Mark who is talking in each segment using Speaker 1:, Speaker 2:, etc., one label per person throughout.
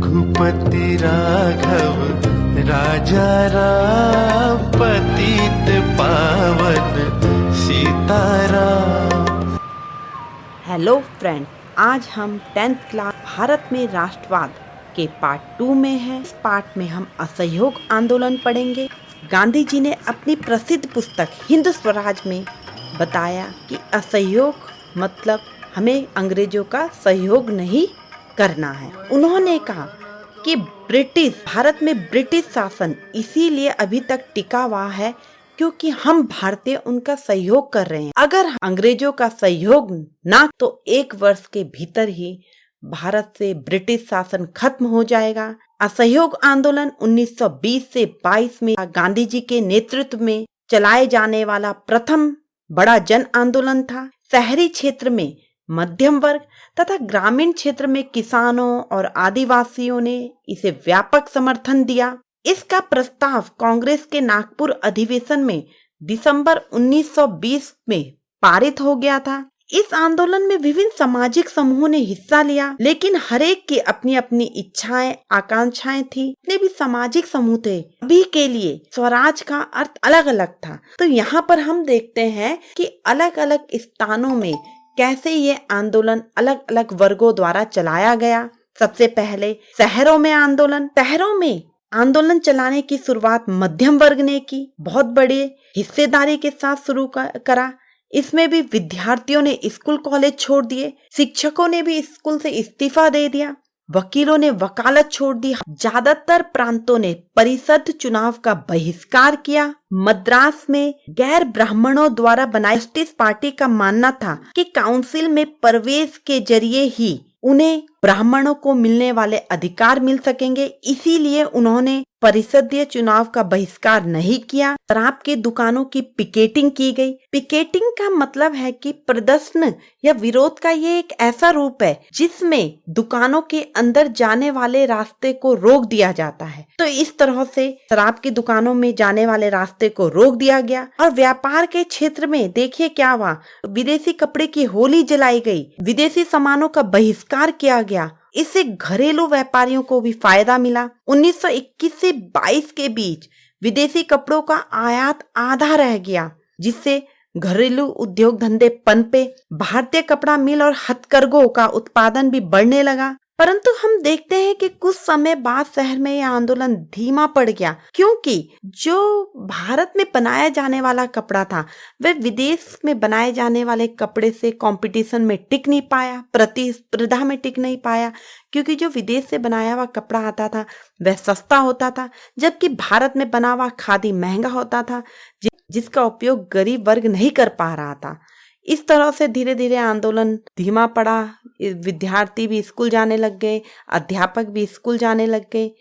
Speaker 1: रघुपति राघव राजा राम पतित पावन Sitaram.
Speaker 2: Hello friend, आज हम 10th क्लास भारत में राष्ट्रवाद के पार्ट 2 में हैं। इस पार्ट में हम असहयोग आंदोलन पढ़ेंगे। गांधी जी ने अपनी प्रसिद्ध पुस्तक हिंद स्वराज में बताया कि असहयोग मतलब हमें अंग्रेजों का सहयोग नहीं करना है। उन्होंने कहा कि भारत में ब्रिटिश शासन इसीलिए अभी तक टिका हुआ है क्योंकि हम भारतीय उनका सहयोग कर रहे हैं। अगर अंग्रेजों का सहयोग ना तो 1 वर्ष के भीतर ही भारत से ब्रिटिश शासन खत्म हो जाएगा। असहयोग आंदोलन 1920 से 22 में गांधी जी के नेतृत्व में चलाए जाने वाला प्रथम बड़ा जन आंदोलन था। शहरी क्षेत्र में मध्यम वर्ग तथा ग्रामीण क्षेत्र में किसानों और आदिवासियों ने इसे व्यापक समर्थन दिया। इसका प्रस्ताव कांग्रेस के नागपुर अधिवेशन में दिसंबर 1920 में पारित हो गया था। इस आंदोलन में विभिन्न सामाजिक समूहों ने हिस्सा लिया, लेकिन हर एक की अपनी अपनी इच्छाएं आकांक्षाएं थी। जितने भी सामाजिक समूह थे सभी के लिए स्वराज का अर्थ अलग अलग था। तो यहाँ पर हम देखते हैं कि अलग अलग स्थानों में कैसे ये आंदोलन अलग अलग वर्गों द्वारा चलाया गया। सबसे पहले शहरों में आंदोलन चलाने की शुरुआत मध्यम वर्ग ने की। बहुत बड़े हिस्सेदारी के साथ शुरू करा। इसमें भी विद्यार्थियों ने स्कूल कॉलेज छोड़ दिए, शिक्षकों ने भी स्कूल से इस्तीफा दे दिया, वकीलों ने वकालत छोड़ दी। ज्यादातर प्रांतों ने परिषद चुनाव का बहिष्कार किया। मद्रास में गैर ब्राह्मणों द्वारा बनाई जस्टिस पार्टी का मानना था कि काउंसिल में प्रवेश के जरिए ही उन्हें ब्राह्मणों को मिलने वाले अधिकार मिल सकेंगे, इसीलिए उन्होंने परिषदीय चुनाव का बहिष्कार नहीं किया। शराब की दुकानों की पिकेटिंग की गई। पिकेटिंग का मतलब है कि प्रदर्शन या विरोध का ये एक ऐसा रूप है जिसमें दुकानों के अंदर जाने वाले रास्ते को रोक दिया जाता है। तो इस तरह से शराब की दुकानों में जाने वाले रास्ते को रोक दिया गया। और व्यापार के क्षेत्र में देखिए क्या हुआ, विदेशी कपड़े की होली जलाई गई, विदेशी सामानों का बहिष्कार किया गया। इससे घरेलू व्यापारियों को भी फायदा मिला। 1921 से 22 के बीच विदेशी कपड़ों का आयात आधा रह गया, जिससे घरेलू उद्योग धंधे पनपे। भारतीय कपड़ा मिल और हथकरघों का उत्पादन भी बढ़ने लगा। परंतु हम देखते हैं कि कुछ समय बाद शहर में यह आंदोलन धीमा पड़ गया, क्योंकि जो भारत में बनाया जाने वाला कपड़ा था वह विदेश में बनाए जाने वाले कपड़े से कंपटीशन में टिक नहीं पाया, प्रतिस्पर्धा में टिक नहीं पाया, क्योंकि जो विदेश से बनाया हुआ कपड़ा आता था वह सस्ता होता था, जबकि भारत में बना हुआ खादी महंगा होता था, जिसका उपयोग गरीब वर्ग नहीं कर पा रहा था। इस तरह से धीरे धीरे आंदोलन धीमा पड़ा। विद्यार्थी भी स्कूल जाने लग गए, अध्यापक भी स्कूल जाने लग गए।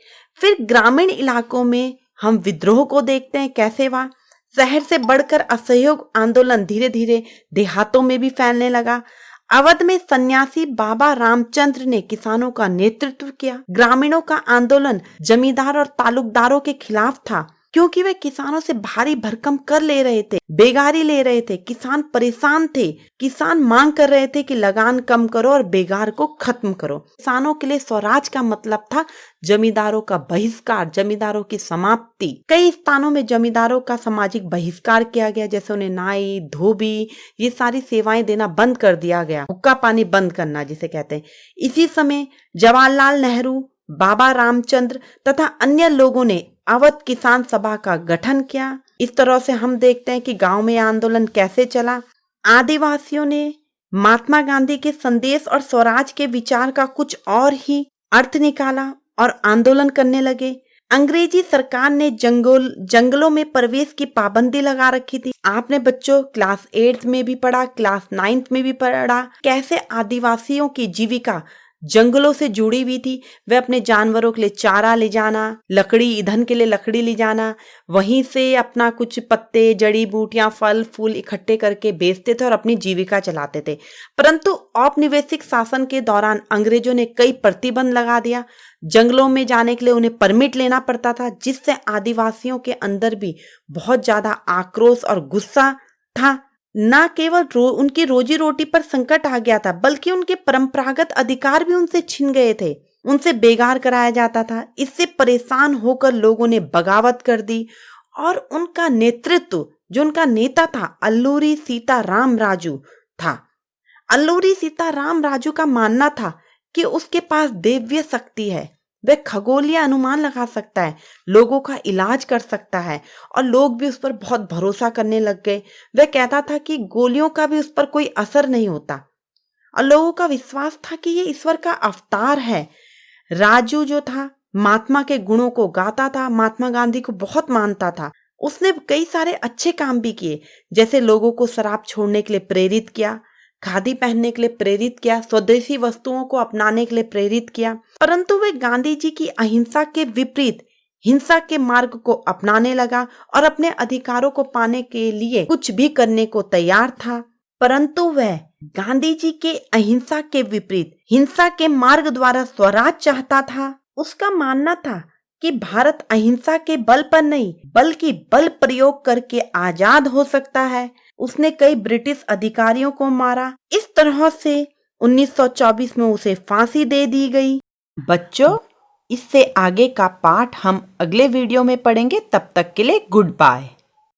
Speaker 2: फिर ग्रामीण इलाकों में हम विद्रोह को देखते हैं कैसे हुआ। शहर से बढ़कर असहयोग आंदोलन धीरे धीरे देहातों में भी फैलने लगा। अवध में सन्यासी बाबा रामचंद्र ने किसानों का नेतृत्व किया। ग्रामीणों का आंदोलन जमींदार और तालुकदारों के खिलाफ था, क्योंकि वे किसानों से भारी भरकम कर ले रहे थे, बेगारी ले रहे थे। किसान परेशान थे। किसान मांग कर रहे थे कि लगान कम करो और बेगार को खत्म करो। किसानों के लिए स्वराज का मतलब था जमींदारों का बहिष्कार, जमींदारों की समाप्ति। कई स्थानों में जमींदारों का सामाजिक बहिष्कार किया गया, जैसे उन्हें नाई, धोबी ये सारी सेवाएं देना बंद कर दिया गया। हुक्का पानी बंद करना जिसे कहते हैं। इसी समय जवाहरलाल नेहरू, बाबा रामचंद्र तथा अन्य लोगों ने अवध किसान सभा का गठन किया। इस तरह से हम देखते हैं कि गांव में आंदोलन कैसे चला। आदिवासियों ने महात्मा गांधी के संदेश और स्वराज के विचार का कुछ और ही अर्थ निकाला और आंदोलन करने लगे। अंग्रेजी सरकार ने जंगलों में प्रवेश की पाबंदी लगा रखी थी। आपने बच्चों क्लास 8 में भी पढ़ा, क्लास 9 में भी पढ़ा, कैसे आदिवासियों की जीविका जंगलों से जुड़ी हुई थी। वे अपने जानवरों के लिए चारा ले जाना, लकड़ी, ईंधन के लिए लकड़ी ले जाना, वहीं से अपना कुछ पत्ते, जड़ी बूटियां, फल फूल इकट्ठे करके बेचते थे और अपनी जीविका चलाते थे। परंतु औपनिवेशिक शासन के दौरान अंग्रेजों ने कई प्रतिबंध लगा दिया। जंगलों में जाने के लिए उन्हें परमिट लेना पड़ता था, जिससे आदिवासियों के अंदर भी बहुत ज्यादा आक्रोश और गुस्सा था। न केवल उनकी रोजी रोटी पर संकट आ गया था, बल्कि उनके परंपरागत अधिकार भी उनसे छिन गए थे। उनसे बेगार कराया जाता था। इससे परेशान होकर लोगों ने बगावत कर दी और उनका नेतृत्व, जो उनका नेता था, अल्लूरी सीताराम राजू था। अल्लूरी सीताराम राजू का मानना था कि उसके पास दैवीय शक्ति है, वह खगोलीय अनुमान लगा सकता है, लोगों का इलाज कर सकता है और लोग भी उस पर बहुत भरोसा करने लग गए। वह कहता था कि गोलियों का भी उस पर कोई असर नहीं होता और लोगों का विश्वास था कि ये ईश्वर का अवतार है। राजू जो था महात्मा के गुणों को गाता था, महात्मा गांधी को बहुत मानता था। उसने कई सारे अच्छे काम भी किए, जैसे लोगों को शराब छोड़ने के लिए प्रेरित किया, खादी पहनने के लिए प्रेरित किया, स्वदेशी वस्तुओं को अपनाने के लिए प्रेरित किया। परंतु वे गांधी जी की अहिंसा के विपरीत हिंसा के मार्ग को अपनाने लगा और अपने अधिकारों को पाने के लिए कुछ भी करने को तैयार था। परंतु वह गांधी जी के अहिंसा के विपरीत हिंसा के मार्ग द्वारा स्वराज चाहता था। उसका मानना था कि भारत अहिंसा के बल पर नहीं बल्कि बल प्रयोग करके आजाद हो सकता है। उसने कई ब्रिटिश अधिकारियों को मारा। इस तरह से 1924 में उसे फांसी दे दी गई। बच्चों, इससे आगे का पाठ हम अगले वीडियो में पढ़ेंगे। तब तक के लिए गुड बाय।